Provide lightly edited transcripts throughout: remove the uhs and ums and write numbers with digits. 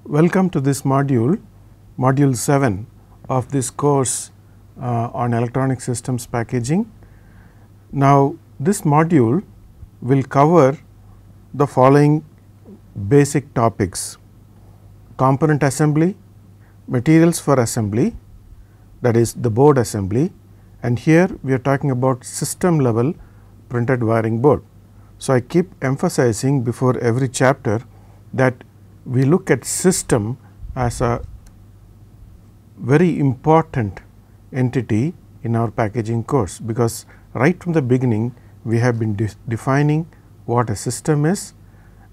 Welcome to this module, module 7 of this course on electronic systems packaging. Now, this module will cover the following basic topics: component assembly, materials for assembly, that is the board assembly, and here we are talking about system level printed wiring board. So, I keep emphasizing before every chapter that we look at system as a very important entity in our packaging course, because right from the beginning we have been defining what a system is,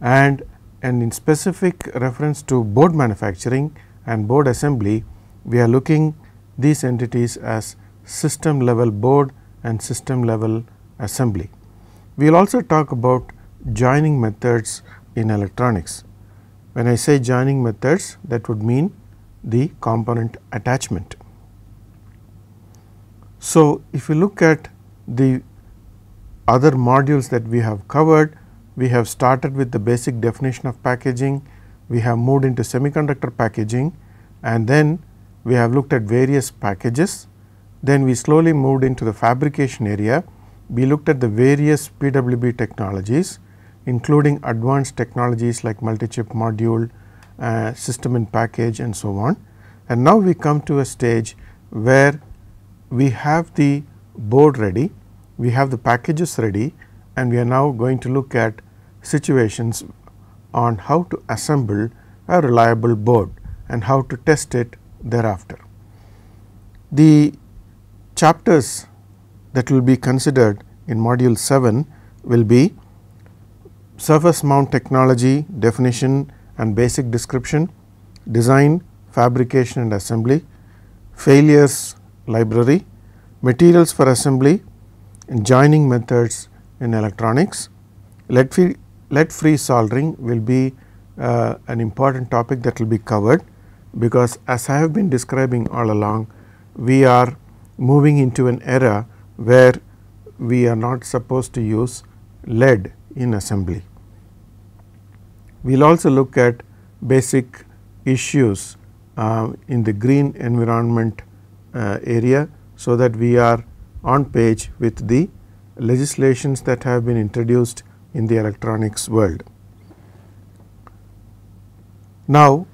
and in specific reference to board manufacturing and board assembly, we are looking these entities as system level board and system level assembly. We will also talk about joining methods in electronics. When I say joining methods, that would mean the component attachment. So, if you look at the other modules that we have covered, we have started with the basic definition of packaging, we have moved into semiconductor packaging, and then we have looked at various packages. Then we slowly moved into the fabrication area. We looked at the various PWB technologies, including advanced technologies like multi-chip module, system in package, and so on. And now we come to a stage where we have the board ready, we have the packages ready, and we are now going to look at situations on how to assemble a reliable board and how to test it thereafter. The chapters that will be considered in module 7 will be surface mount technology, definition and basic description, design, fabrication and assembly, failures library, materials for assembly, and joining methods in electronics. Lead-free soldering will be an important topic that will be covered, because as I have been describing all along, we are moving into an era where we are not supposed to use lead in assembly. We will also look at basic issues in the green environment area, so that we are on page with the legislations that have been introduced in the electronics world. Now,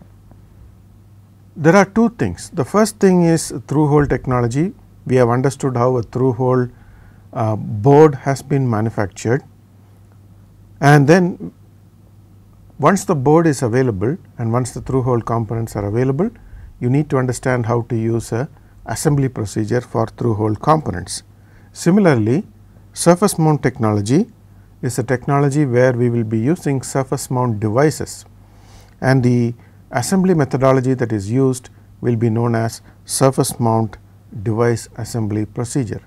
there are two things. The first thing is through hole technology. We have understood how a through hole board has been manufactured, and then once the board is available and once the through hole components are available, you need to understand how to use a assembly procedure for through hole components. Similarly, surface mount technology is a technology where we will be using surface mount devices, and the assembly methodology that is used will be known as surface mount device assembly procedure.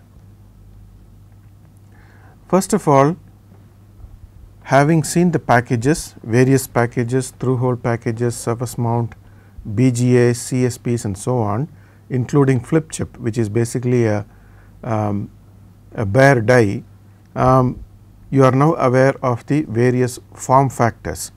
First of all, having seen the packages, various packages, through hole packages, surface mount, BGA, CSPs and so on, including flip chip, which is basically a bare die, you are now aware of the various form factors.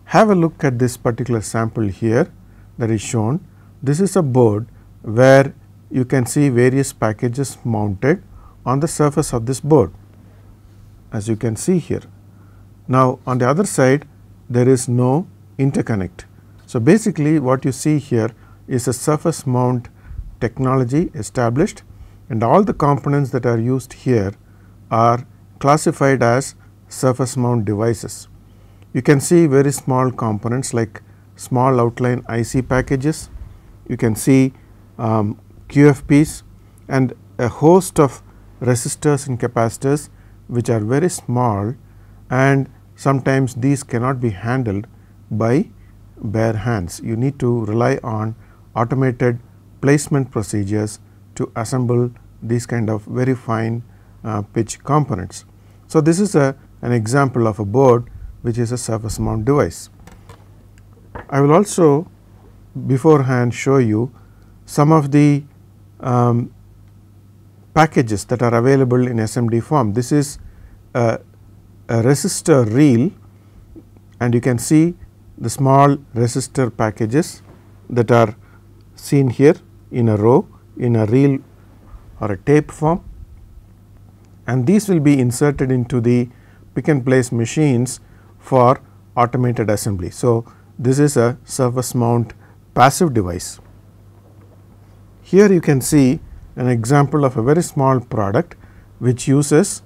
Have a look at this particular sample here that is shown. This is a board where you can see various packages mounted on the surface of this board, as you can see here. Now, on the other side there is no interconnect. So, basically what you see here is a surface mount technology established, and all the components that are used here are classified as surface mount devices. You can see very small components like small outline IC packages, you can see QFPs and a host of resistors and capacitors which are very small, and sometimes these cannot be handled by bare hands. You need to rely on automated placement procedures to assemble these kind of very fine pitch components. So, this is an example of a board which is a surface mount device. I will also beforehand show you some of the packages that are available in SMD form. This is a resistor reel, and you can see the small resistor packages that are seen here in a row in a reel or a tape form, and these will be inserted into the pick and place machines for automated assembly. So, this is a surface mount passive device. Here you can see an example of a very small product which uses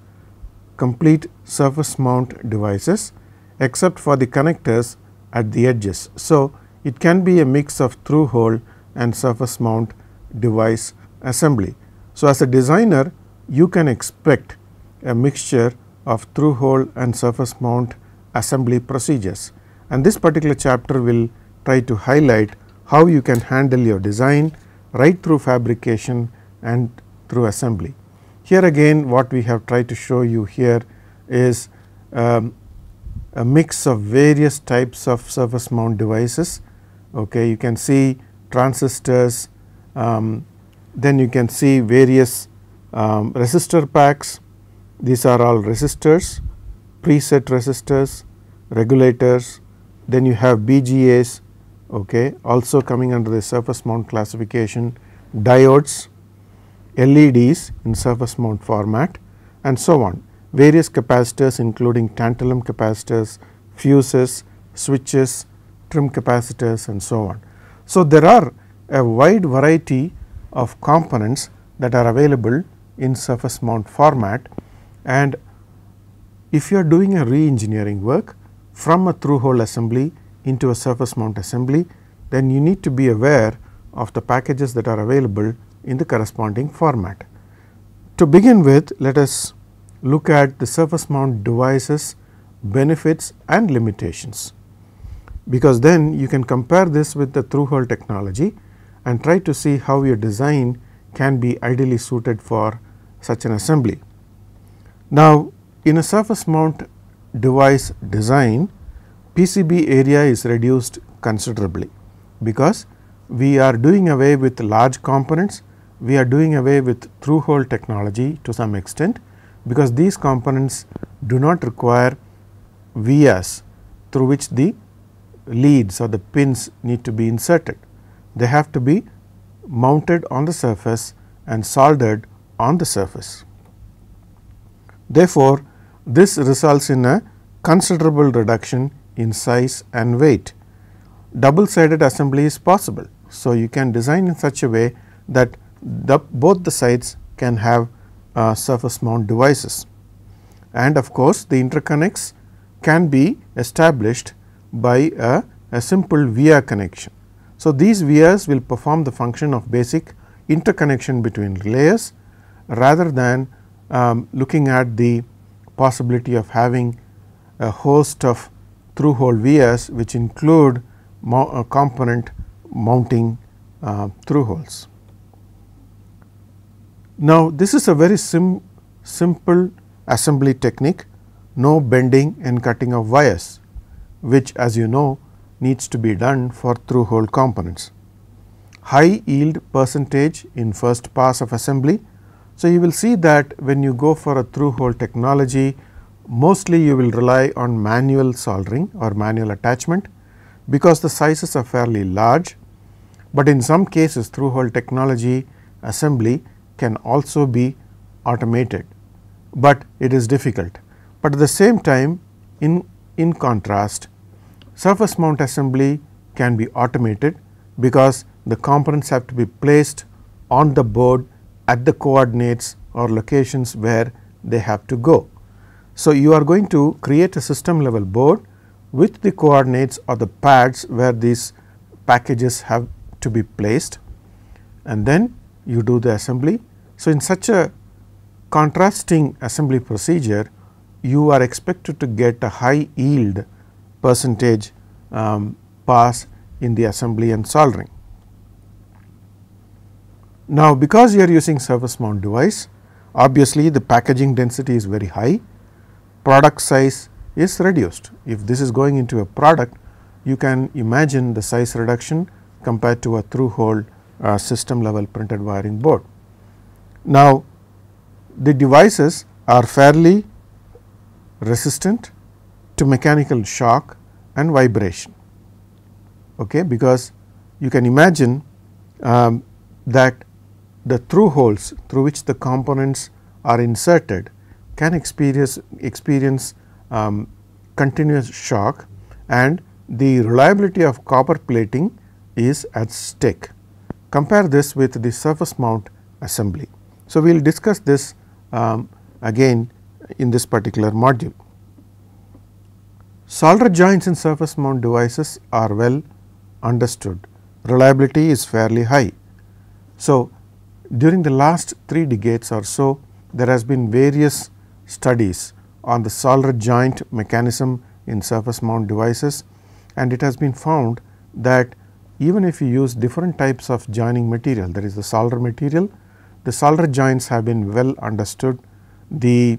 complete surface mount devices except for the connectors at the edges. So, it can be a mix of through hole and surface mount device assembly. So, as a designer you can expect a mixture of through hole and surface mount assembly procedures, and this particular chapter will try to highlight how you can handle your design right through fabrication and through assembly. Here again what we have tried to show you here is a mix of various types of surface mount devices. Okay, you can see transistors, then you can see various resistor packs. These are all resistors, preset resistors, regulators, then you have BGAs, okay, also coming under the surface mount classification, diodes, LEDs in surface mount format, and so on. Various capacitors including tantalum capacitors, fuses, switches, trim capacitors, and so on. So, there are a wide variety of components that are available in surface mount format, and if you are doing a re-engineering work from a through hole assembly into a surface mount assembly, then you need to be aware of the packages that are available in the corresponding format. To begin with, let us look at the surface mount devices, benefits and limitations, because then you can compare this with the through hole technology and try to see how your design can be ideally suited for such an assembly. Now, in a surface mount device design, PCB area is reduced considerably, because we are doing away with large components, we are doing away with through hole technology to some extent, because these components do not require vias through which the leads or the pins need to be inserted. They have to be mounted on the surface and soldered on the surface. Therefore, this results in a considerable reduction in size and weight. Double sided assembly is possible. So, you can design in such a way that both the sides can have surface mount devices, and of course, the interconnects can be established by a simple via connection. So, these vias will perform the function of basic interconnection between layers rather than looking at the possibility of having a host of through hole vias which include component mounting through holes. Now, this is a very simple assembly technique, no bending and cutting of wires, which as you know needs to be done for through hole components. High yield percentage in first pass of assembly. So, you will see that when you go for a through hole technology, mostly you will rely on manual soldering or manual attachment, because the sizes are fairly large, but in some cases through hole technology assembly can also be automated, but it is difficult. But at the same time, in contrast, surface mount assembly can be automated, because the components have to be placed on the board at the coordinates or locations where they have to go. So, you are going to create a system level board with the coordinates or the pads where these packages have to be placed, and then you do the assembly. So, in such a contrasting assembly procedure, you are expected to get a high yield percentage pass in the assembly and soldering. Now, because you are using surface mount device, obviously the packaging density is very high, product size is reduced. If this is going into a product, you can imagine the size reduction compared to a through hole system level printed wiring board. Now, the devices are fairly resistant to mechanical shock and vibration. okay, because you can imagine that the through holes through which the components are inserted can experience continuous shock, and the reliability of copper plating is at stake. Compare this with the surface mount assembly. So, we will discuss this again in this particular module. Solder joints in surface mount devices are well understood. Reliability is fairly high. So, during the last 3 decades or so, there has been various studies on the solder joint mechanism in surface mount devices, and it has been found that even if you use different types of joining material, that is the solder material, the solder joints have been well understood, the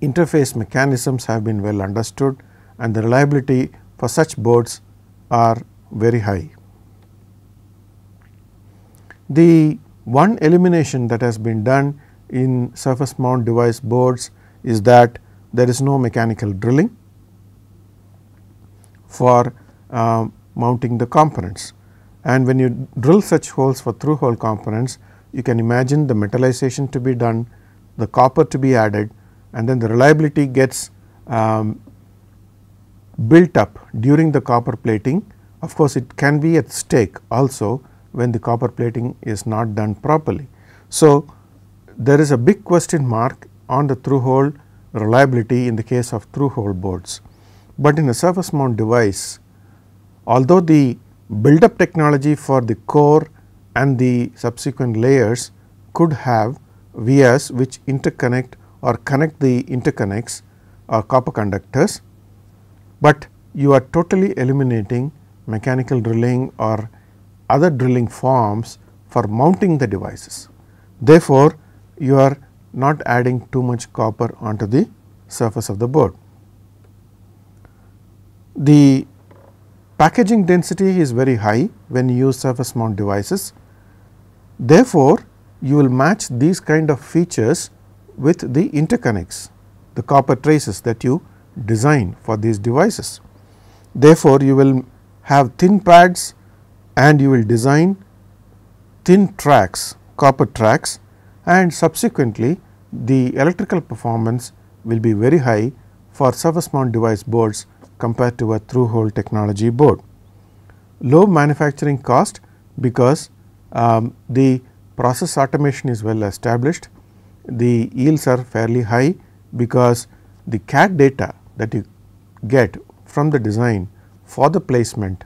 interface mechanisms have been well understood, and the reliability for such boards are very high. The one elimination that has been done in surface mount device boards is that there is no mechanical drilling for mounting the components, and when you drill such holes for through hole components, you can imagine the metallization to be done, the copper to be added, and then the reliability gets built up during the copper plating. Of course, it can be at stake also when the copper plating is not done properly. So, there is a big question mark on the through hole reliability in the case of through hole boards, but in a surface mount device, although the build up technology for the core and the subsequent layers could have vias which interconnect or connect the interconnects or copper conductors, but you are totally eliminating mechanical drilling or other drilling forms for mounting the devices. Therefore, you are not adding too much copper onto the surface of the board. The packaging density is very high when you use surface mount devices. Therefore, you will match these kind of features with the interconnects, the copper traces that you design for these devices. Therefore, you will have thin pads and you will design thin tracks, copper tracks, and subsequently the electrical performance will be very high for surface mount device boards compared to a through hole technology board. Low manufacturing cost because the process automation is well established, the yields are fairly high because the CAD data that you get from the design for the placement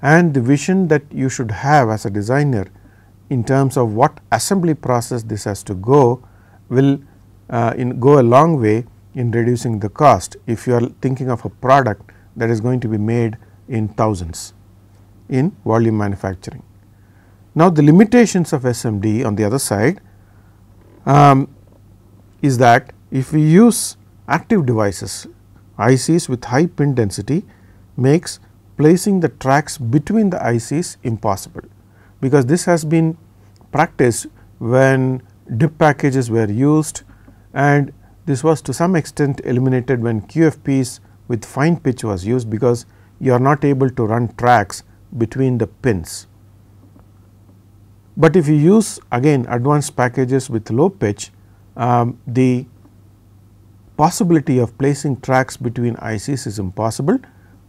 and the vision that you should have as a designer in terms of what assembly process this has to go will go a long way in reducing the cost if you are thinking of a product that is going to be made in thousands in volume manufacturing. Now, the limitations of SMD on the other side is that if we use active devices, ICs with high pin density makes placing the tracks between the ICs impossible, because this has been practiced when DIP packages were used, and this was to some extent eliminated when QFPs with fine pitch was used, because you are not able to run tracks between the pins. But if you use again advanced packages with low pitch, the possibility of placing tracks between ICs is impossible,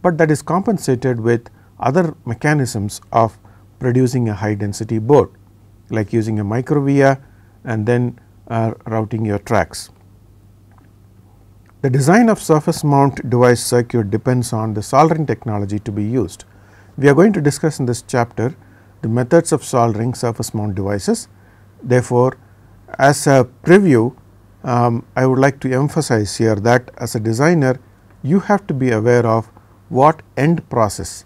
but that is compensated with other mechanisms of producing a high density board, like using a micro via and then routing your tracks. The design of surface mount device circuit depends on the soldering technology to be used. We are going to discuss in this chapter the methods of soldering surface mount devices. Therefore, as a preview, I would like to emphasize here that as a designer you have to be aware of what end process,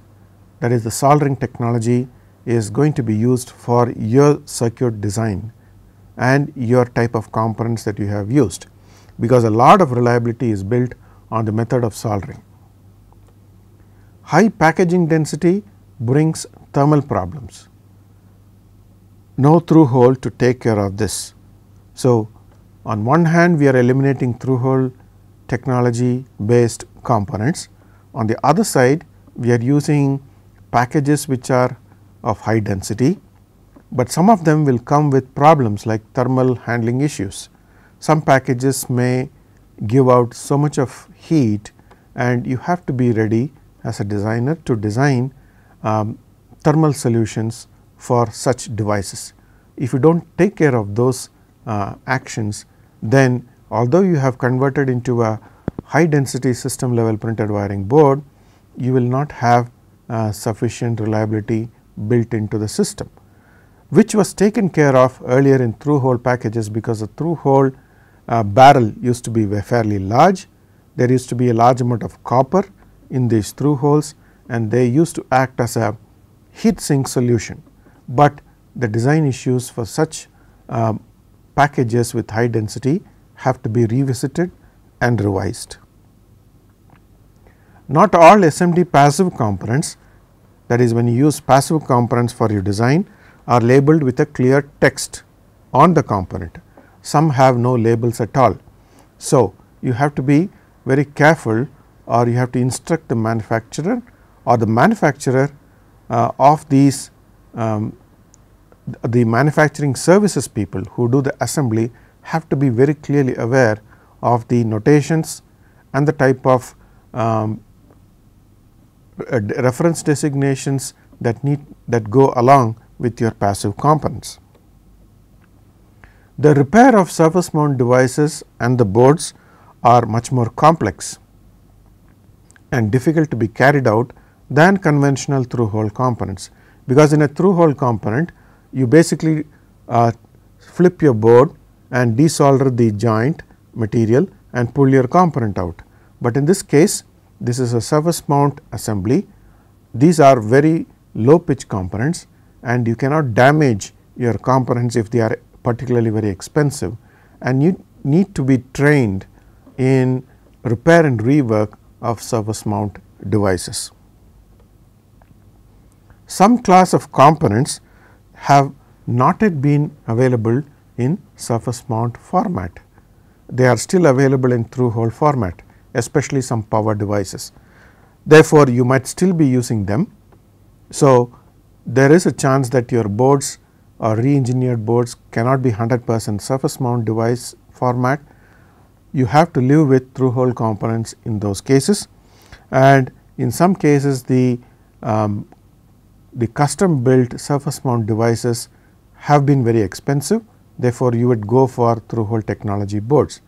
that is the soldering technology, is going to be used for your circuit design and your type of components that you have used, because a lot of reliability is built on the method of soldering. High packaging density brings thermal problems, no through hole to take care of this. So, on one hand we are eliminating through hole technology based components, on the other side we are using packages which are of high density, but some of them will come with problems like thermal handling issues. Some packages may give out so much of heat, and you have to be ready as a designer to design thermal solutions for such devices. If you do not take care of those actions, then although you have converted into a high density system level printed wiring board, you will not have sufficient reliability built into the system, which was taken care of earlier in through hole packages, because the through hole barrel used to be fairly large. There used to be a large amount of copper in these through holes, and they used to act as a heat sink solution, but the design issues for such packages with high density have to be revisited and revised. Not all SMD passive components, that is when you use passive components for your design, are labeled with a clear text on the component. Some have no labels at all. So, you have to be very careful, or you have to instruct the manufacturer or the manufacturer of these the manufacturing services people who do the assembly have to be very clearly aware of the notations and the type of reference designations that go along with your passive components. The repair of surface mount devices and the boards are much more complex and difficult to be carried out than conventional through hole components, because in a through hole component you basically flip your board and desolder the joint material and pull your component out. But in this case, this is a surface mount assembly. These are very low pitch components, and you cannot damage your components if they are particularly very expensive, and you need to be trained in repair and rework of surface mount devices. Some class of components have not yet been available in surface mount format. They are still available in through hole format, especially some power devices. Therefore, you might still be using them. So, there is a chance that your boards or re-engineered boards cannot be 100% surface mount device format. You have to live with through hole components in those cases, and in some cases the custom built surface mount devices have been very expensive. Therefore, you would go for through hole technology boards.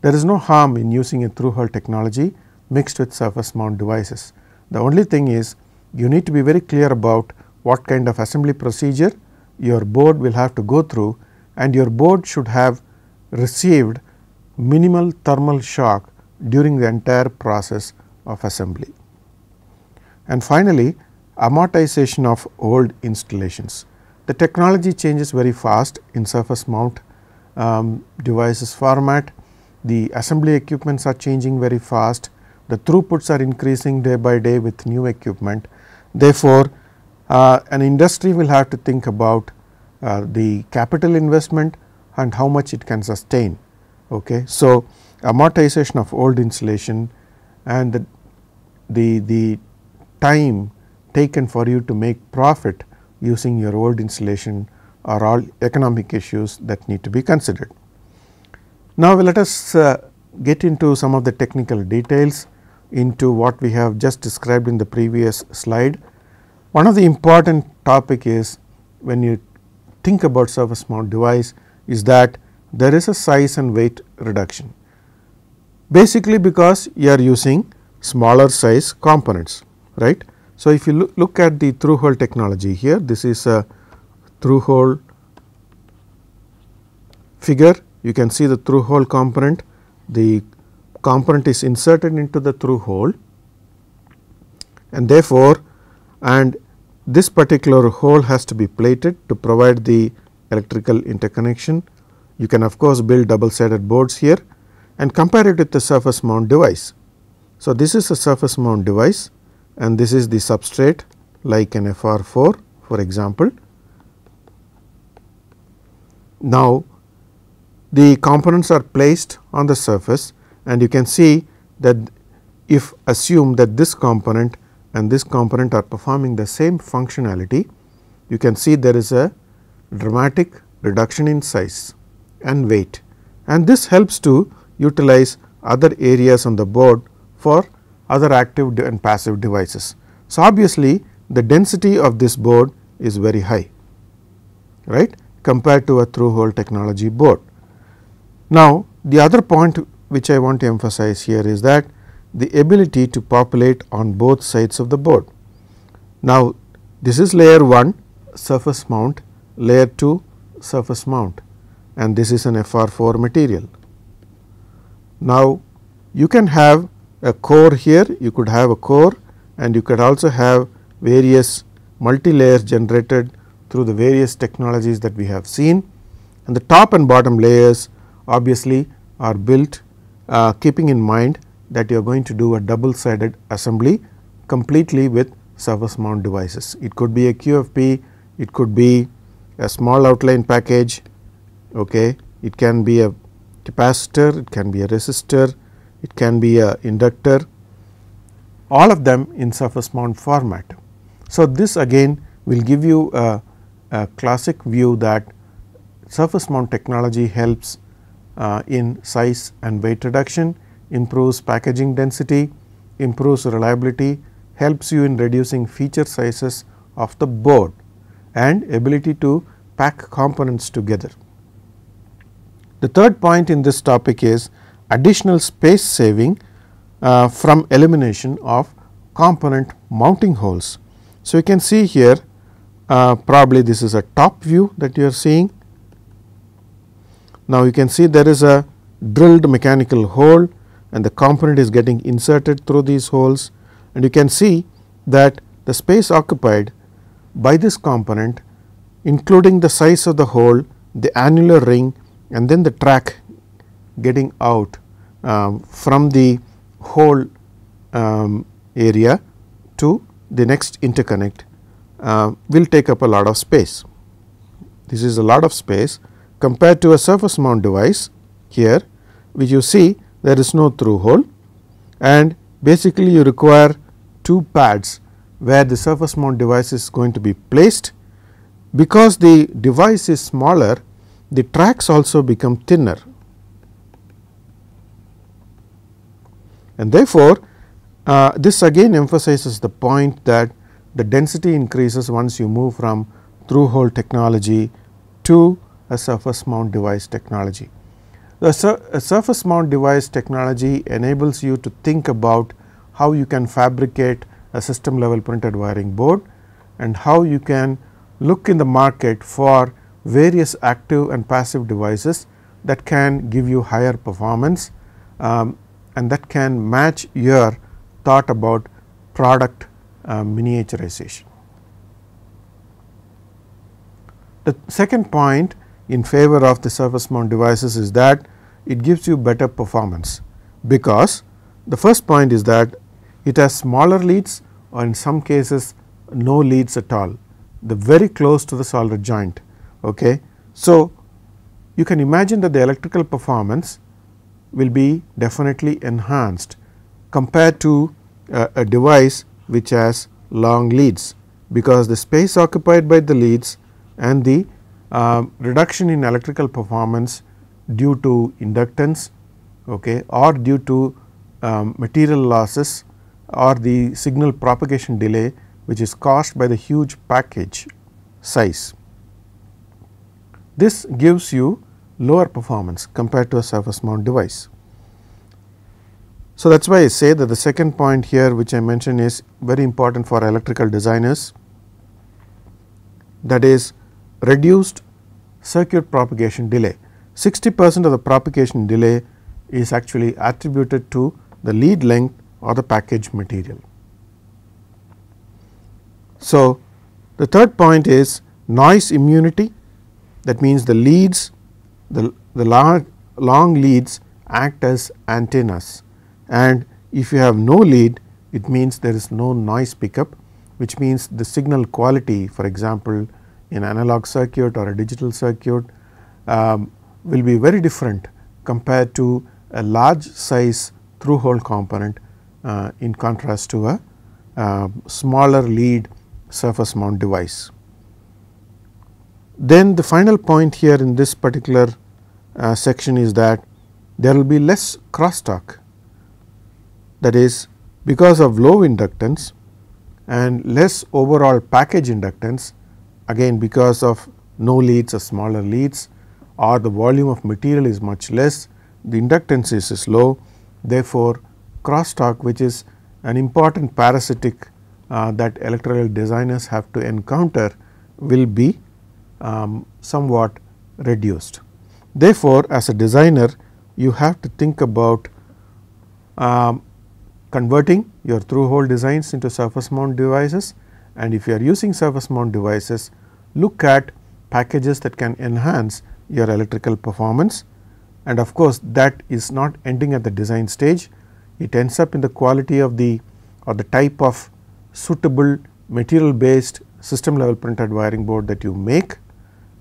There is no harm in using a through hole technology mixed with surface mount devices. The only thing is you need to be very clear about what kind of assembly procedure your board will have to go through, and your board should have received minimal thermal shock during the entire process of assembly. And finally, amortization of old installations. The technology changes very fast in surface mount devices format. The assembly equipments are changing very fast. The throughputs are increasing day by day with new equipment. Therefore, an industry will have to think about the capital investment and how much it can sustain. Okay. So, amortization of old installation and the time taken for you to make profit using your old installation are all economic issues that need to be considered. Now, let us get into some of the technical details into what we have just described in the previous slide. One of the important topic is, when you think about surface mount device, is that there is a size and weight reduction, basically because you are using smaller size components, right. So, if you look at the through hole technology here, this is a through hole figure. You can see the through hole component. The component is inserted into the through hole, and therefore, this particular hole has to be plated to provide the electrical interconnection. You can of course build double sided boards here and compare it with the surface mount device. So, this is a surface mount device, and this is the substrate like an FR4 for example. Now, the components are placed on the surface, and you can see that if assume that this component and this component are performing the same functionality, you can see there is a dramatic reduction in size and weight, and this helps to utilize other areas on the board for other active and passive devices. So, obviously, the density of this board is very high, right, compared to a through hole technology board. Now, the other point which I want to emphasize here is that the ability to populate on both sides of the board. Now, this is layer 1 surface mount, layer 2 surface mount, and this is an FR4 material. Now, you can have a core here, you could have a core, and you could also have various multi layers generated through the various technologies that we have seen, and the top and bottom layers obviously are built keeping in mind that you are going to do a double sided assembly completely with surface mount devices. It could be a QFP, it could be a small outline package, okay. It can be a capacitor, it can be a resistor, it can be a inductor, all of them in surface mount format. So, this again will give you a classic view that surface mount technology helps in size and weight reduction, improves packaging density, improves reliability, helps you in reducing feature sizes of the board and ability to pack components together. The third point in this topic is additional space saving from elimination of component mounting holes. So, you can see here probably this is a top view that you are seeing. Now, you can see there is a drilled mechanical hole and the component is getting inserted through these holes, and you can see that the space occupied by this component, including the size of the hole, the annular ring, and then the track getting out from the hole area to the next interconnect will take up a lot of space. This is a lot of space compared to a surface mount device here, which you see there is no through hole, and basically you require 2 pads where the surface mount device is going to be placed. Because the device is smaller, the tracks also become thinner, and therefore, this again emphasizes the point that the density increases once you move from through hole technology to a surface mount device technology. The surface mount device technology enables you to think about how you can fabricate a system level printed wiring board and how you can look in the market for various active and passive devices that can give you higher performance and that can match your thought about product miniaturization. The second point in favor of the surface mount devices is that it gives you better performance, because the first point is that it has smaller leads or in some cases no leads at all, the very close to the solder joint. Okay. So, you can imagine that the electrical performance will be definitely enhanced compared to a device which has long leads, because the space occupied by the leads and the reduction in electrical performance due to inductance, okay, or due to material losses or the signal propagation delay which is caused by the huge package size. This gives you lower performance compared to a surface mount device. So, that is why I say that the second point here which I mentioned is very important for electrical designers, that is reduced circuit propagation delay. 60% of the propagation delay is actually attributed to the lead length or the package material. So, the third point is noise immunity, that means the leads, the long leads act as antennas, and if you have no lead, it means there is no noise pickup, which means the signal quality, for example, in analog circuit or a digital circuit will be very different compared to a large size through hole component in contrast to smaller lead surface mount device. Then the final point here in this particular section is that there will be less crosstalk, that is because of low inductance and less overall package inductance, again because of no leads or smaller leads, or the volume of material is much less, the inductance is low. Therefore, crosstalk, which is an important parasitic that electrical designers have to encounter, will be somewhat reduced. Therefore, as a designer you have to think about converting your through hole designs into surface mount devices, and if you are using surface mount devices, look at packages that can enhance your electrical performance, and of course, that is not ending at the design stage. It ends up in the quality of the or the type of suitable material based system level printed wiring board that you make,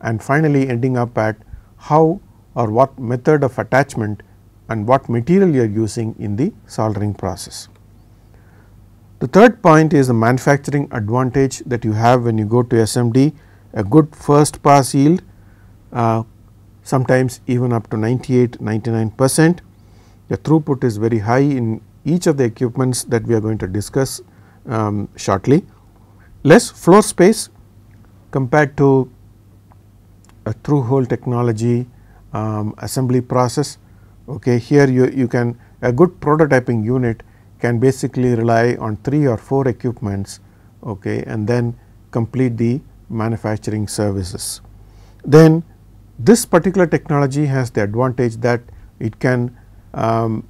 and finally ending up at how or what method of attachment and what material you are using in the soldering process. The third point is the manufacturing advantage that you have when you go to SMD, a good first pass yield, sometimes even up to 98-99%. The throughput is very high in each of the equipments that we are going to discuss shortly. Less floor space compared to a through hole technology assembly process. Okay, here you can, a good prototyping unit can basically rely on 3 or 4 equipments, okay, and then complete the manufacturing services. Then this particular technology has the advantage that it can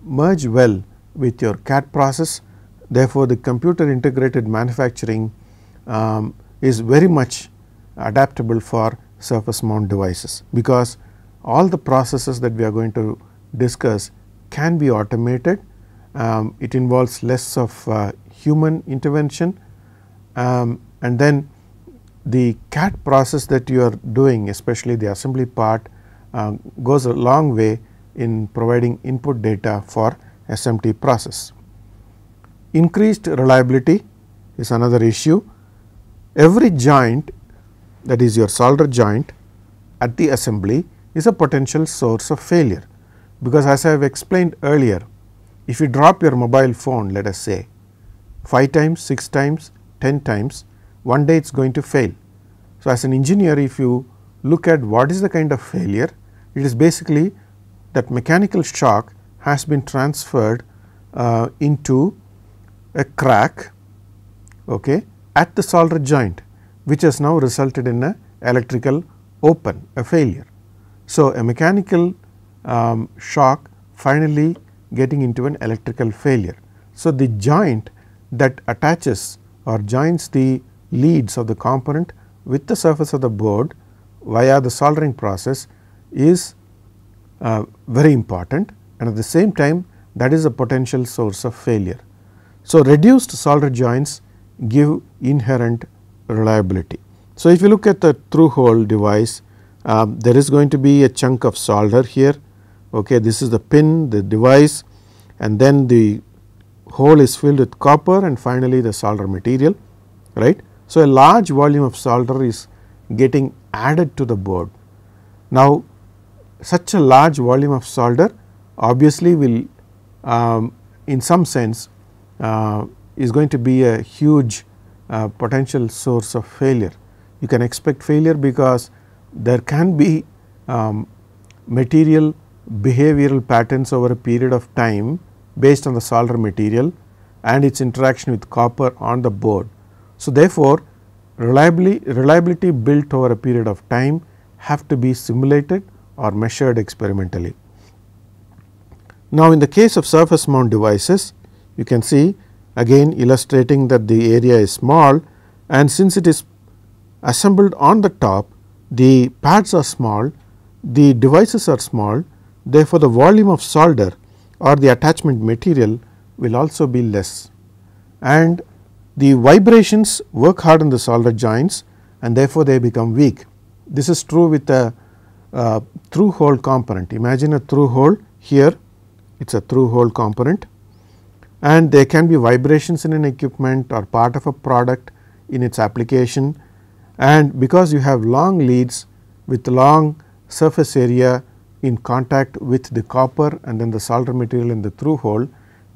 merge well with your CAD process. Therefore, the computer integrated manufacturing is very much adaptable for surface mount devices, because all the processes that we are going to discuss can be automated. It involves less of human intervention, and then the CAD process that you are doing, especially the assembly part, goes a long way in providing input data for SMT process. Increased reliability is another issue. Every joint, that is your solder joint at the assembly, is a potential source of failure, because as I have explained earlier, if you drop your mobile phone, let us say 5 times, 6 times, 10 times, one day it is going to fail. So, as an engineer, if you look at what is the kind of failure, it is basically that mechanical shock has been transferred into a crack, okay, at the solder joint, which has now resulted in a electrical open, a failure. So, a mechanical shock finally getting into an electrical failure. So, the joint that attaches or joins the leads of the component with the surface of the board via the soldering process is very important, and at the same time that is a potential source of failure. So, reduced solder joints give inherent reliability. So, if you look at the through hole device, there is going to be a chunk of solder here. Okay, this is the pin, the device, and then the hole is filled with copper, and finally, the solder material, right. So, a large volume of solder is getting added to the board. Now, such a large volume of solder obviously will in some sense is going to be a huge potential source of failure. You can expect failure because there can be material behavioral patterns over a period of time based on the solder material and its interaction with copper on the board. So, therefore, reliability built over a period of time have to be simulated or measured experimentally. Now, in the case of surface mount devices, you can see again illustrating that the area is small, and since it is assembled on the top, the pads are small, the devices are small, therefore, the volume of solder or the attachment material will also be less, and the vibrations work hard on the solder joints, and therefore, they become weak. This is true with a through hole component. Imagine a through hole here, it is a through hole component. and there can be vibrations in an equipment or part of a product in its application, and because you have long leads with long surface area in contact with the copper and then the solder material in the through hole,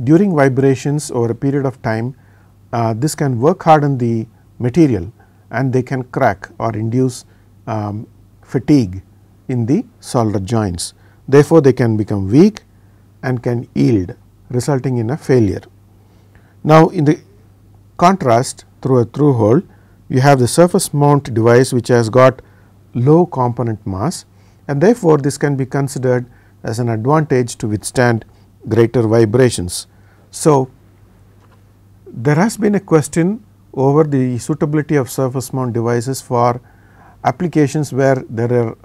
during vibrations over a period of time, this can work harden the material and they can crack or induce fatigue in the solder joints. Therefore, they can become weak and can yield, resulting in a failure. Now, in the contrast, through a through hole, you have the surface mount device which has got low component mass, and therefore, this can be considered as an advantage to withstand greater vibrations. So, there has been a question over the suitability of surface mount devices for applications where there are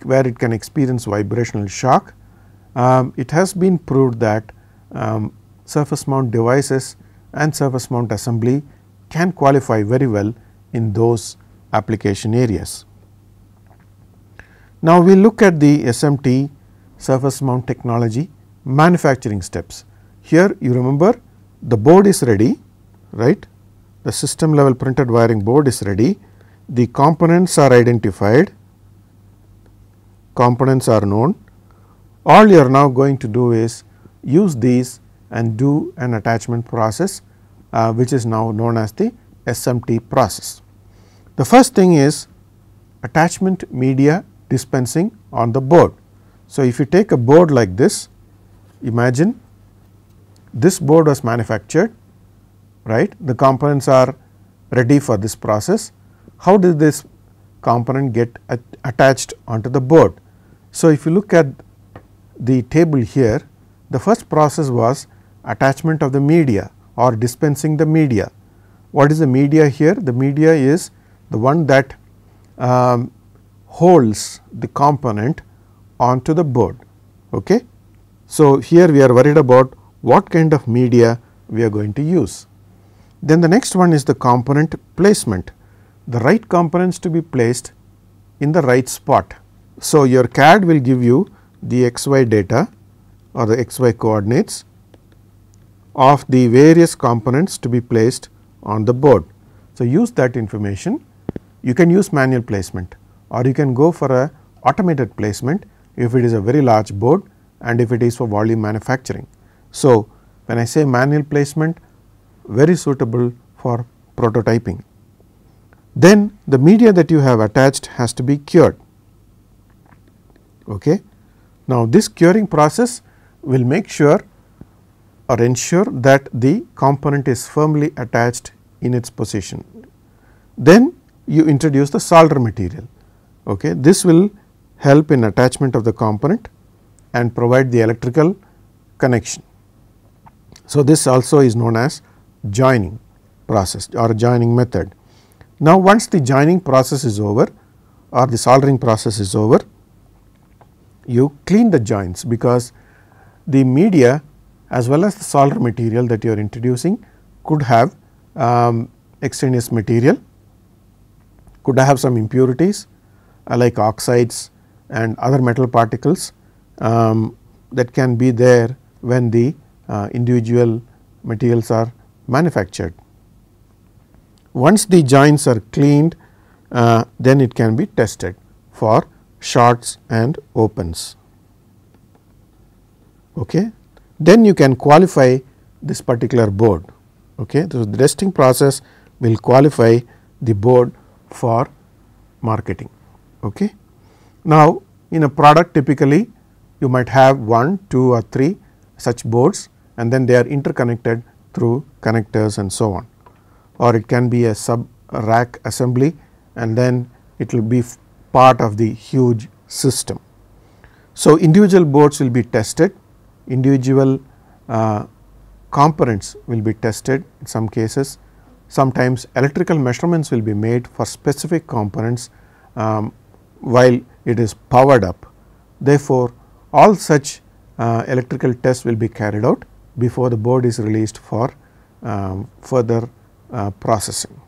where it can experience vibrational shock. It has been proved that surface mount devices and surface mount assembly can qualify very well in those application areas. Now, we look at the SMT surface mount technology manufacturing steps. Here you remember the board is ready, right. The system level printed wiring board is ready, the components are identified, components are known. All you are now going to do is use these and do an attachment process, which is now known as the SMT process. The first thing is attachment media dispensing on the board. So, if you take a board like this, imagine this board was manufactured, right. The components are ready for this process. How did this component get attached onto the board? So, if you look at the table here, the first process was attachment of the media or dispensing the media. What is the media here? The media is the one that holds the component onto the board. Okay. So, here we are worried about what kind of media we are going to use. Then the next one is the component placement, the right components to be placed in the right spot. So, your CAD will give you the XY data or the XY coordinates of the various components to be placed on the board. So, use that information. You can use manual placement or you can go for a automated placement if it is a very large board and if it is for volume manufacturing. So, when I say manual placement, very suitable for prototyping. Then the media that you have attached has to be cured. Okay. Now, this curing process will make sure or ensure that the component is firmly attached in its position. Then you introduce the solder material. Okay. This will help in attachment of the component and provide the electrical connection. So, this also is known as joining process or joining method. Now, once the joining process is over or the soldering process is over, you clean the joints, because the media as well as the solder material that you are introducing could have extraneous material, could have some impurities like oxides and other metal particles that can be there when the individual materials are manufactured. Once the joints are cleaned, then it can be tested for shorts and opens. Okay. Then you can qualify this particular board. Okay. So, the testing process will qualify the board for marketing. Okay. Now, in a product typically you might have 1, 2 or 3 such boards and then they are interconnected through connectors and so on, or it can be a sub rack assembly and then it will be part of the huge system. So, individual boards will be tested, individual components will be tested in some cases. Sometimes electrical measurements will be made for specific components while it is powered up. Therefore, all such electrical tests will be carried out before the board is released for further processing.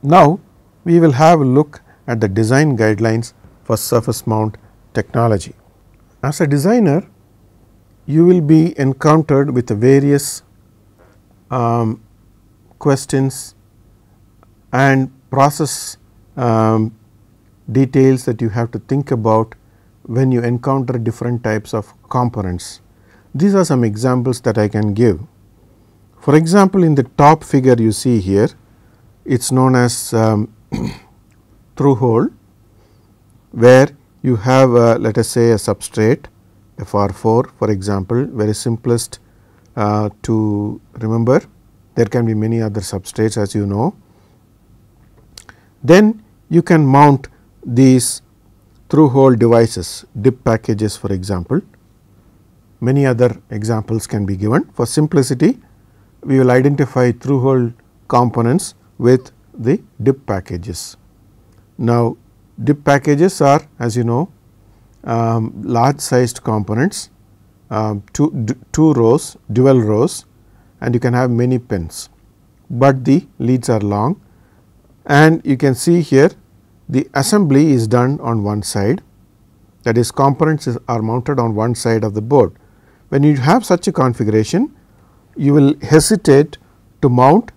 Now, we will have a look at the design guidelines for surface mount technology. As a designer, you will be encountered with various questions and process details that you have to think about when you encounter different types of components. These are some examples that I can give. For example, in the top figure you see here, it is known as through hole, where you have let us say a substrate FR4 for example, very simplest to remember. There can be many other substrates as you know. Then you can mount these through hole devices, dip packages for example. Many other examples can be given. For simplicity, we will identify through hole components with the dip packages. Now, dip packages are, as you know, large sized components, two rows, dual rows, and you can have many pins, but the leads are long, and you can see here the assembly is done on one side, that is components are mounted on one side of the board. When you have such a configuration, you will hesitate to mount,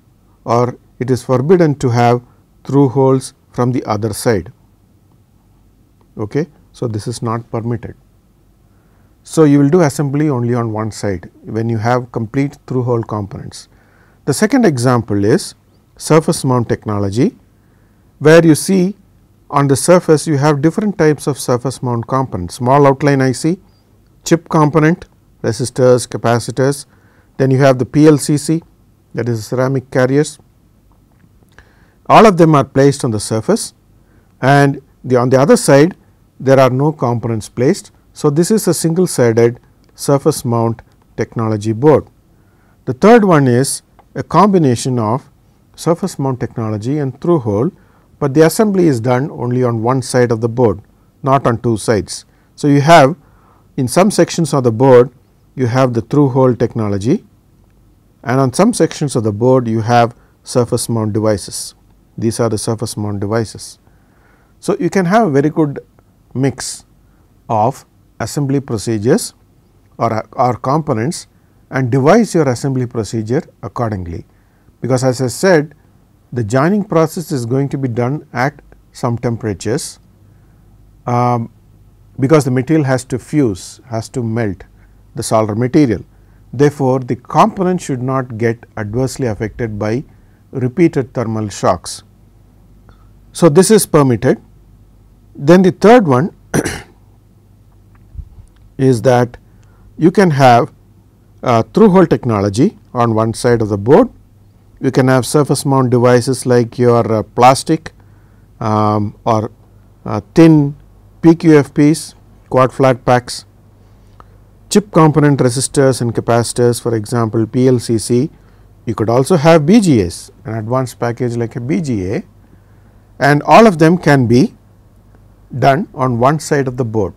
or it is forbidden to have through holes from the other side. Okay. So, this is not permitted. So, you will do assembly only on one side when you have complete through hole components. The second example is surface mount technology, where you see on the surface you have different types of surface mount components, small outline IC, chip component, resistors, capacitors, then you have the PLCC, that is ceramic carriers. All of them are placed on the surface, and on the other side there are no components placed. So, this is a single sided surface mount technology board. The third one is a combination of surface mount technology and through hole, but the assembly is done only on one side of the board, not on two sides. So, you have in some sections of the board you have the through hole technology, and on some sections of the board you have surface mount devices. These are the surface mount devices. So, you can have a very good mix of assembly procedures or components and devise your assembly procedure accordingly, because as I said, the joining process is going to be done at some temperatures, because the material has to fuse, has to melt the solder material. Therefore, the component should not get adversely affected by repeated thermal shocks. So, this is permitted. Then the third one is that you can have through hole technology on one side of the board. You can have surface mount devices like your plastic or thin PQFPs, quad flat packs, chip component resistors and capacitors, for example, PLCC. You could also have BGAs, an advanced package like a BGA, and all of them can be done on one side of the board.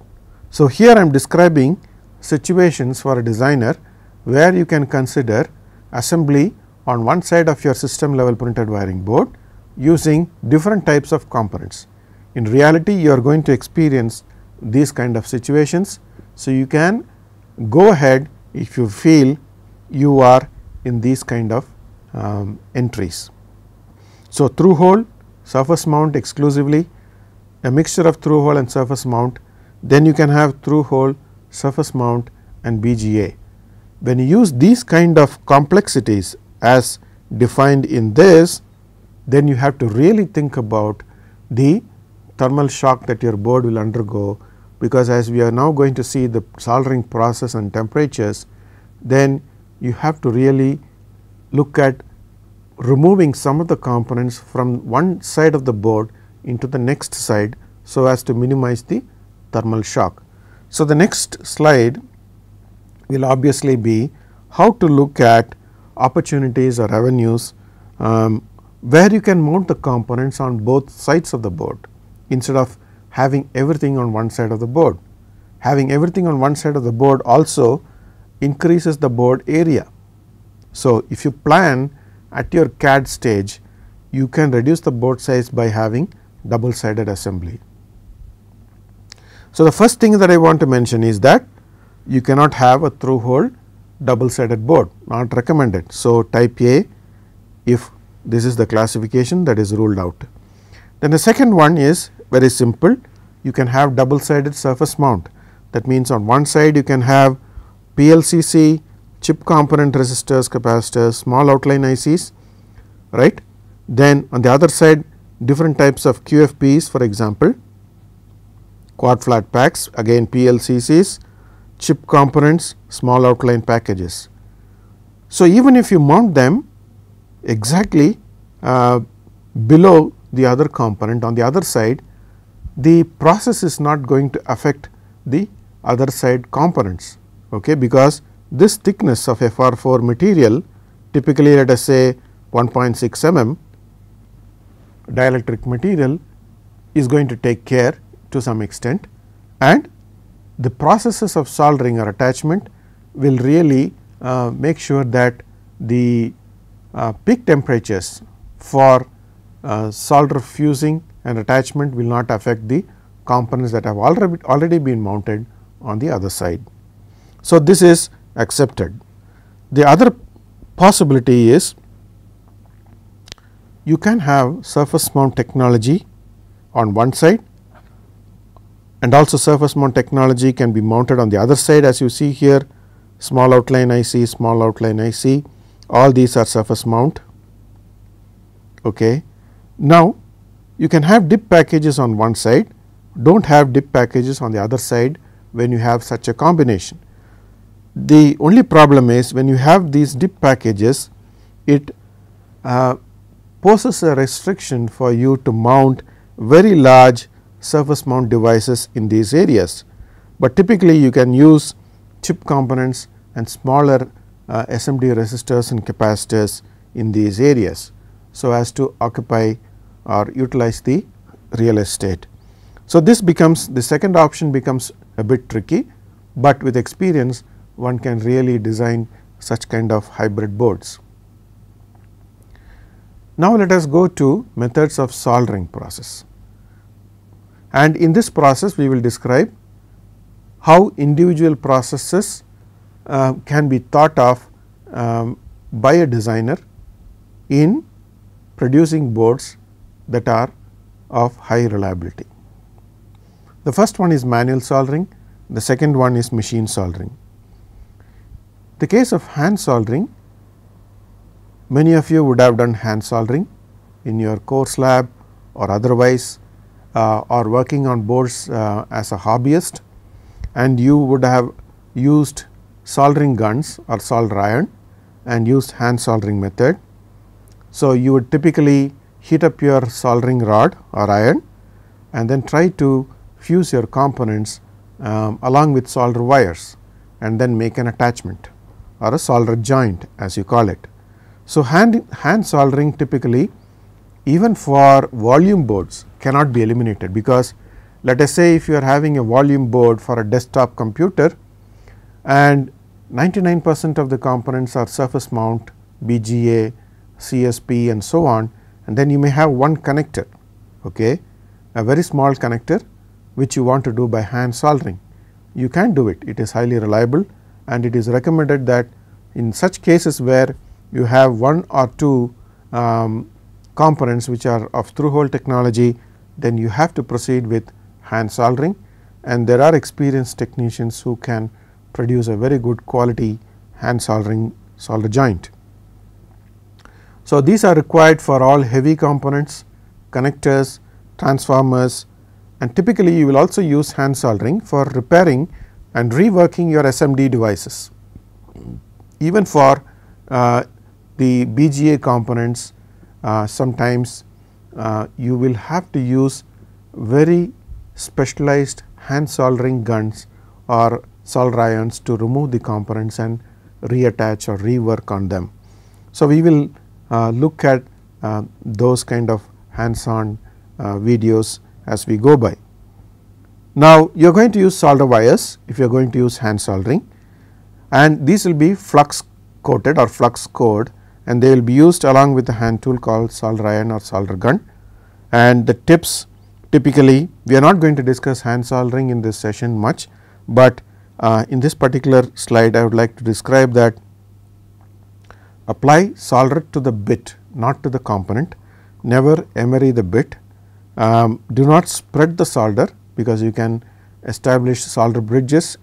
So, here I am describing situations for a designer where you can consider assembly on one side of your system level printed wiring board using different types of components. In reality, you are going to experience these kind of situations. So, you can go ahead if you feel you are in these kind of entries. So, through hole, surface mount exclusively, a mixture of through hole and surface mount, then you can have through hole, surface mount and BGA. When you use these kind of complexities as defined in this, then you have to really think about the thermal shock that your board will undergo, because as we are now going to see the soldering process and temperatures, then you have to really look at removing some of the components from one side of the board into the next side, so as to minimize the thermal shock. So, the next slide will obviously be how to look at opportunities or avenues where you can mount the components on both sides of the board instead of having everything on one side of the board. Having everything on one side of the board also increases the board area. So, if you plan at your CAD stage, you can reduce the board size by having double sided assembly. So, the first thing that I want to mention is that you cannot have a through hole double sided board, not recommended. So, type A, if this is the classification, that is ruled out. Then the second one is very simple, you can have double sided surface mount. That means, on one side you can have PLCC, chip component resistors, capacitors, small outline ICs, right. Then on the other side different types of QFPs, for example, quad flat packs, again PLCCs, chip components, small outline packages. So, even if you mount them exactly below the other component on the other side, the process is not going to affect the other side components, okay, because this thickness of FR4 material, typically let us say 1.6 mm dielectric material, is going to take care to some extent, and the processes of soldering or attachment will really make sure that the peak temperatures for solder fusing and attachment will not affect the components that have already been mounted on the other side. So, this is accepted. The other possibility is you can have surface mount technology on one side, and also surface mount technology can be mounted on the other side, as you see here, small outline IC, small outline IC, all these are surface mount. Okay. Now, you can have dip packages on one side, do not have dip packages on the other side when you have such a combination. The only problem is when you have these dip packages, it poses a restriction for you to mount very large surface mount devices in these areas, but typically you can use chip components and smaller SMD resistors and capacitors in these areas, so as to occupy or utilize the real estate. So, this becomes the second option becomes a bit tricky, but with experience one can really design such kind of hybrid boards. Now, let us go to methods of soldering process, and in this process we will describe how individual processes can be thought of by a designer in producing boards that are of high reliability. The first one is manual soldering, the second one is machine soldering. The case of hand soldering, many of you would have done hand soldering in your course lab or otherwise, or working on boards as a hobbyist, and you would have used soldering guns or solder iron and used hand soldering method. So, you would typically heat up your soldering rod or iron and then try to fuse your components along with solder wires, and then make an attachment or a solder joint, as you call it. So, hand soldering typically, even for volume boards, cannot be eliminated, because let us say if you are having a volume board for a desktop computer and 99% of the components are surface mount, BGA, CSP and so on, and then you may have one connector, okay, a very small connector which you want to do by hand soldering. You can do it, it is highly reliable, and it is recommended that in such cases where you have one or two components which are of through hole technology, then you have to proceed with hand soldering, and there are experienced technicians who can produce a very good quality hand soldering solder joint. So, these are required for all heavy components, connectors, transformers, and typically you will also use hand soldering for repairing and reworking your SMD devices. Even for the BGA components, sometimes you will have to use very specialized hand soldering guns or solder irons to remove the components and reattach or rework on them. So, we will look at those kind of hands on videos as we go by. Now, you are going to use solder wires if you are going to use hand soldering, and these will be flux coated or flux cored, and they will be used along with a hand tool called solder iron or solder gun. And the tips, typically we are not going to discuss hand soldering in this session much, but In this particular slide, I would like to describe that apply solder to the bit, not to the component. Never emery the bit. Do not spread the solder, because you can establish solder bridges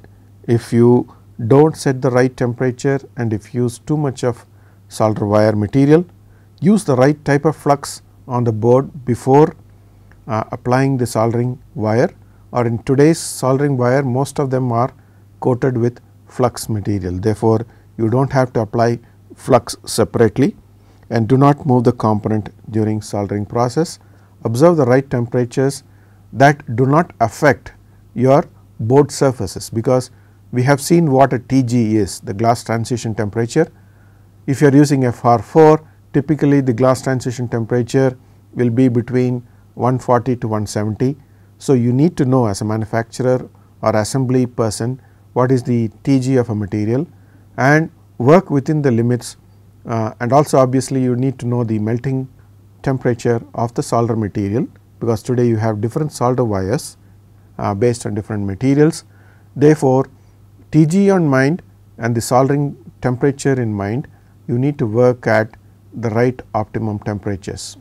if you do not set the right temperature and if you use too much of solder wire material. Use the right type of flux on the board before applying the soldering wire, or in today's soldering wire most of them are coated with flux material. Therefore, you do not have to apply flux separately, and do not move the component during soldering process. Observe the right temperatures that do not affect your board surfaces, because we have seen what a TG is, the glass transition temperature. If you are using FR4, typically the glass transition temperature will be between 140 to 170. So, you need to know as a manufacturer or assembly person what is the TG of a material and work within the limits, and also obviously you need to know the melting temperature of the solder material, because today you have different solder wires based on different materials. Therefore, TG on mind and the soldering temperature in mind, you need to work at the right optimum temperatures.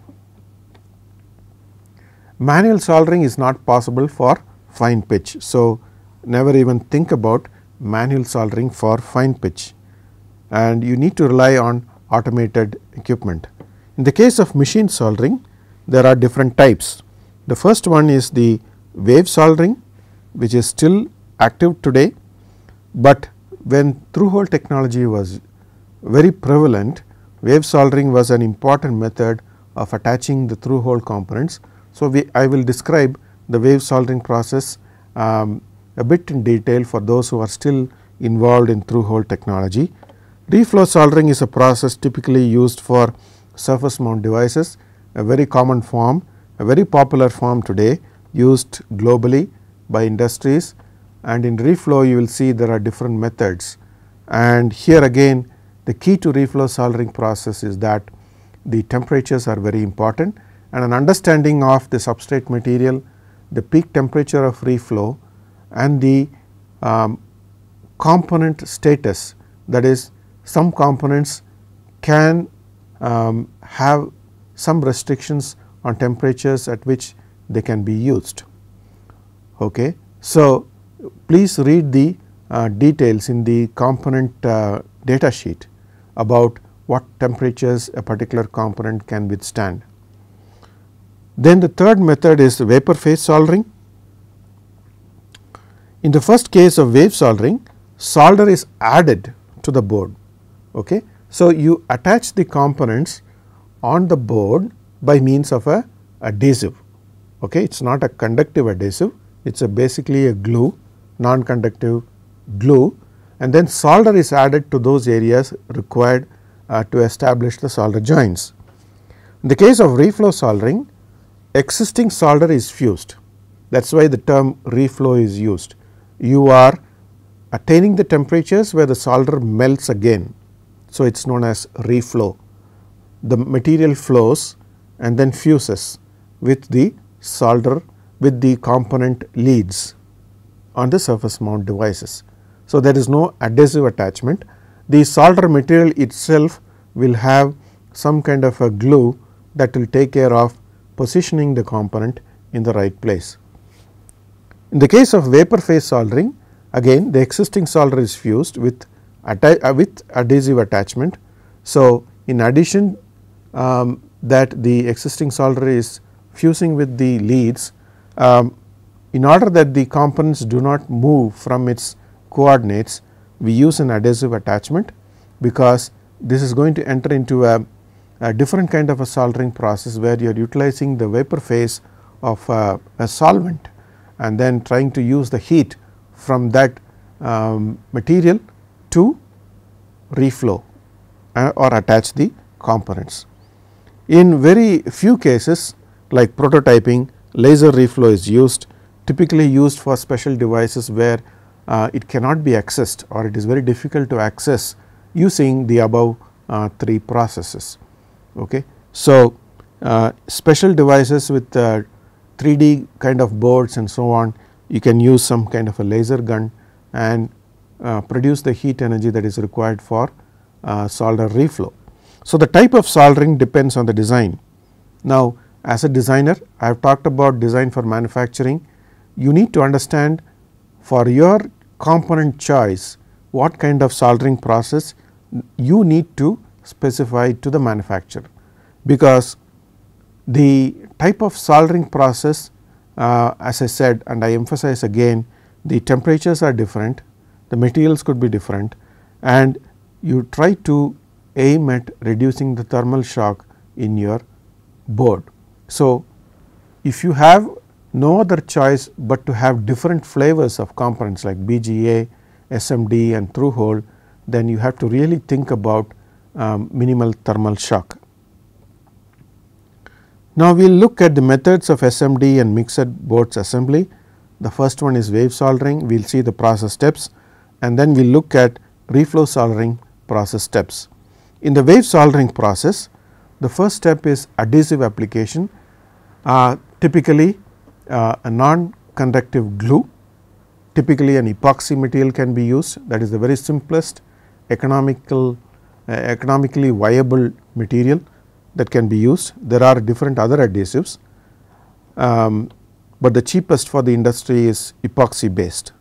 Manual soldering is not possible for fine pitch. So, never even think about manual soldering for fine pitch, and you need to rely on automated equipment. In the case of machine soldering, there are different types. The first one is the wave soldering, which is still active today, but when through hole technology was very prevalent, wave soldering was an important method of attaching the through hole components. So, I will describe the wave soldering process a bit in detail for those who are still involved in through hole technology. Reflow soldering is a process typically used for surface mount devices, a very common form, a very popular form today, used globally by industries, and in reflow you will see there are different methods. And here again the key to reflow soldering process is that the temperatures are very important, and an understanding of the substrate material, the peak temperature of reflow and the component status, that is some components can have some restrictions on temperatures at which they can be used. Okay. So, please read the details in the component data sheet about what temperatures a particular component can withstand. Then the third method is vapor phase soldering. In the first case of wave soldering, solder is added to the board. Okay. So, you attach the components on the board by means of a adhesive. Okay. It is not a conductive adhesive, it is basically a glue, non-conductive glue, and then solder is added to those areas required to establish the solder joints. In the case of reflow soldering, existing solder is fused, that is why the term reflow is used. You are attaining the temperatures where the solder melts again. So, it is known as reflow. The material flows and then fuses with the solder with the component leads on the surface mount devices. So, there is no adhesive attachment. The solder material itself will have some kind of a glue that will take care of positioning the component in the right place. In the case of vapor phase soldering, again the existing solder is fused with adhesive attachment. So, in addition that the existing solder is fusing with the leads, in order that the components do not move from its coordinates, we use an adhesive attachment, because this is going to enter into a different kind of a soldering process, where you are utilizing the vapor phase of a solvent and then trying to use the heat from that material to reflow or attach the components. In very few cases like prototyping, laser reflow is used, typically used for special devices where it cannot be accessed or it is very difficult to access using the above three processes. Okay. So, special devices with 3D kind of boards and so on, you can use some kind of a laser gun and produce the heat energy that is required for solder reflow. So, the type of soldering depends on the design. Now, as a designer, I have talked about design for manufacturing. You need to understand for your component choice what kind of soldering process you need to specify to the manufacturer, because the type of soldering process, as I said and I emphasize again, the temperatures are different, the materials could be different, and you try to aim at reducing the thermal shock in your board. So, if you have no other choice but to have different flavors of components like BGA, SMD and through hole, then you have to really think about minimal thermal shock. Now, we will look at the methods of SMD and mixed boards assembly. The first one is wave soldering. We will see the process steps, and then we will look at reflow soldering process steps. In the wave soldering process, the first step is adhesive application. Typically a non-conductive glue, typically an epoxy material can be used, that is the very simplest economically viable material that can be used. There are different other adhesives, but the cheapest for the industry is epoxy based.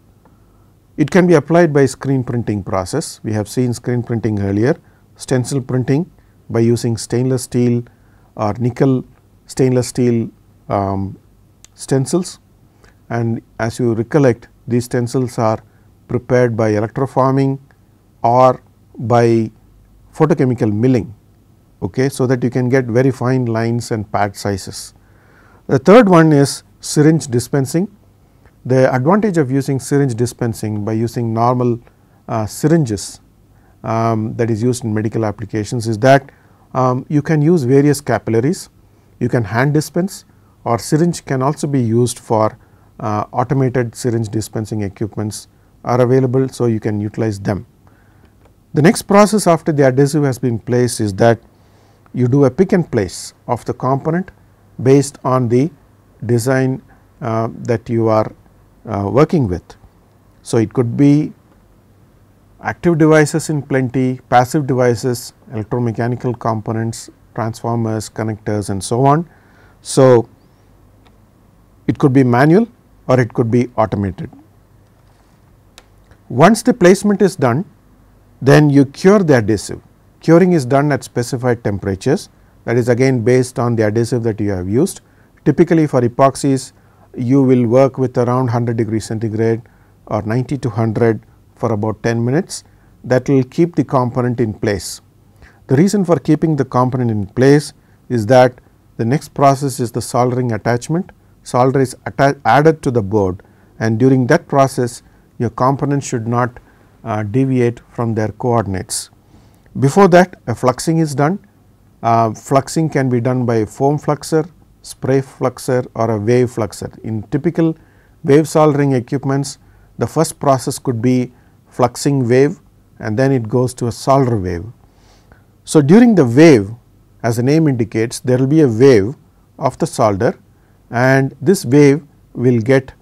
It can be applied by screen printing process. We have seen screen printing earlier, stencil printing by using stainless steel or nickel stainless steel stencils, and as you recollect, these stencils are prepared by electroforming or by photochemical milling, okay, so that you can get very fine lines and pad sizes. The third one is syringe dispensing. The advantage of using syringe dispensing by using normal syringes that is used in medical applications is that you can use various capillaries, you can hand dispense, or syringe can also be used for automated syringe dispensing equipments are available. So, you can utilize them. The next process after the adhesive has been placed is that you do a pick and place of the component based on the design that you are working with. So, it could be active devices in plenty, passive devices, electromechanical components, transformers, connectors and so on. So, it could be manual or it could be automated. Once the placement is done, then you cure the adhesive. Curing is done at specified temperatures, that is again based on the adhesive that you have used. Typically for epoxies, you will work with around 100 degrees centigrade or 90 to 100 for about 10 minutes. That will keep the component in place. The reason for keeping the component in place is that the next process is the soldering attachment. Solder is added to the board, and during that process your component should not deviate from their coordinates. Before that, a fluxing is done. Fluxing can be done by foam fluxer, spray fluxer or a wave fluxer. In typical wave soldering equipments, the first process could be fluxing wave and then it goes to a solder wave. So, during the wave, as the name indicates, there will be a wave of the solder, and this wave will get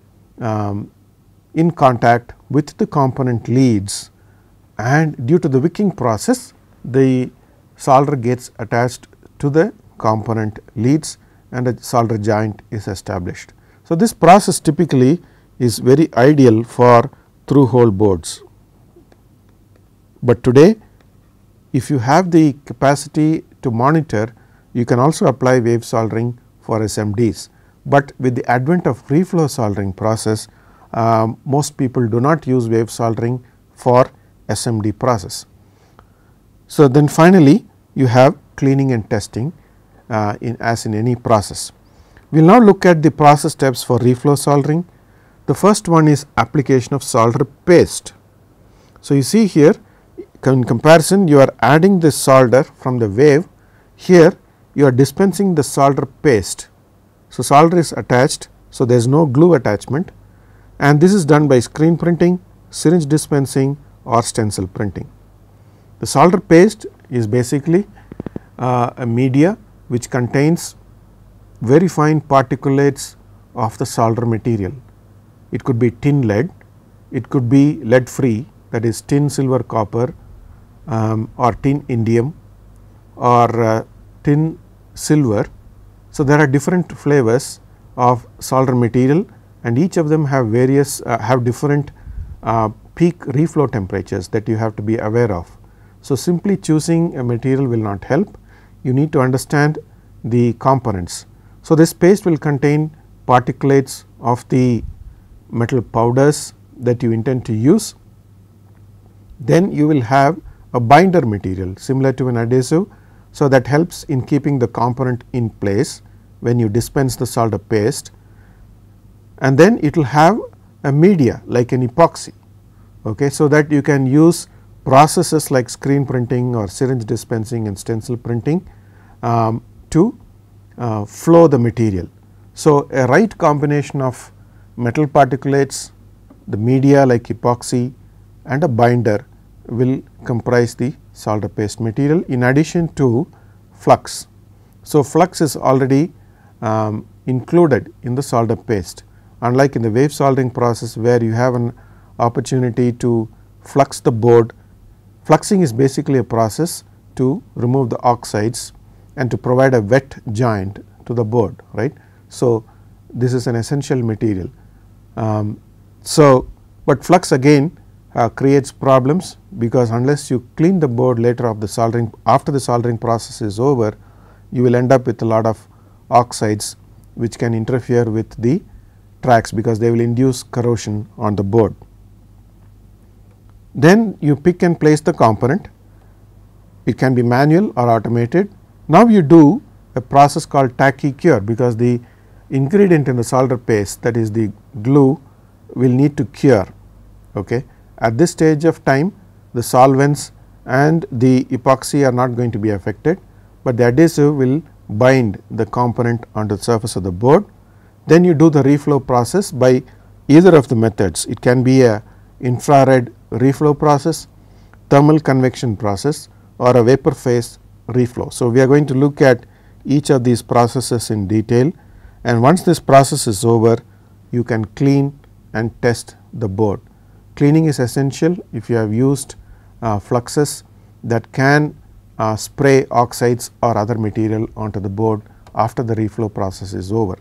in contact with the component leads, and due to the wicking process, the solder gets attached to the component leads and a solder joint is established. So, this process typically is very ideal for through hole boards, but today if you have the capacity to monitor, you can also apply wave soldering for SMDs, but with the advent of reflow soldering process, most people do not use wave soldering for SMD process. So, then finally, you have cleaning and testing as in any process. We will now look at the process steps for reflow soldering. The first one is application of solder paste. So, you see here in comparison, you are adding the solder from the wave. Here you are dispensing the solder paste. So, solder is attached. So, there is no glue attachment, and this is done by screen printing, syringe dispensing or stencil printing. The solder paste is basically a media which contains very fine particulates of the solder material. It could be tin lead, it could be lead free, that is tin, silver, copper, or tin, indium, or tin, silver. So, there are different flavors of solder material, and each of them have various have different peak reflow temperatures that you have to be aware of. So, simply choosing a material will not help. You need to understand the components. So, this paste will contain particulates of the metal powders that you intend to use. Then you will have a binder material similar to an adhesive. So, that helps in keeping the component in place when you dispense the solder paste, and then it will have a media like an epoxy. Okay. So, that you can use processes like screen printing or syringe dispensing and stencil printing to flow the material. So, a right combination of metal particulates, the media like epoxy, and a binder will comprise the solder paste material, in addition to flux. So, flux is already included in the solder paste, unlike in the wave soldering process where you have an opportunity to flux the board. Fluxing is basically a process to remove the oxides and to provide a wet joint to the board, right. So, this is an essential material. But flux again creates problems, because unless you clean the board later of the soldering, after the soldering process is over, you will end up with a lot of oxides which can interfere with the tracks, because they will induce corrosion on the board. Then you pick and place the component. It can be manual or automated. Now, you do a process called tacky cure, because the ingredient in the solder paste, that is the glue, will need to cure. Okay. At this stage of time, the solvents and the epoxy are not going to be affected, but the adhesive will bind the component onto the surface of the board. Then you do the reflow process by either of the methods. It can be a infrared reflow process, thermal convection process, or a vapor phase reflow. So, we are going to look at each of these processes in detail, and once this process is over, you can clean and test the board. Cleaning is essential if you have used fluxes that can spray oxides or other material onto the board after the reflow process is over.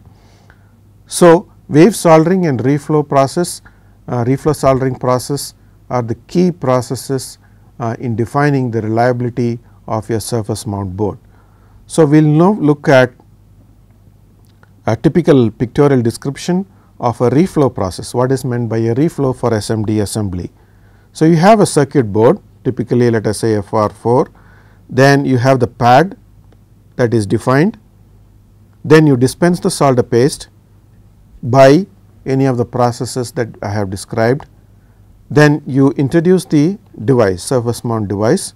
So, wave soldering and reflow process, reflow soldering process are the key processes in defining the reliability of your surface mount board. So, we will now look at a typical pictorial description of a reflow process. What is meant by a reflow for SMD assembly? So, you have a circuit board, typically let us say FR4, then you have the pad that is defined, then you dispense the solder paste by any of the processes that I have described, then you introduce the device, surface mount device,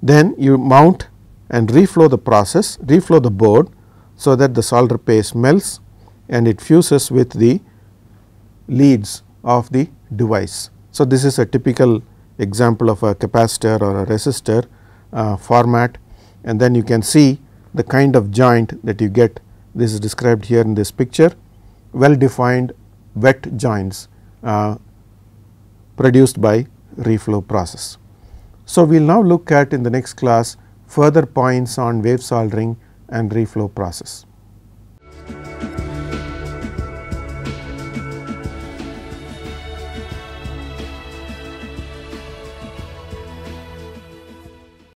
then you mount and reflow the process, reflow the board, so that the solder paste melts and it fuses with the leads of the device. So, this is a typical example of a capacitor or a resistor format, and then you can see the kind of joint that you get. This is described here in this picture, well defined wet joints produced by reflow process. So, we will now look at in the next class further points on wave soldering and reflow process.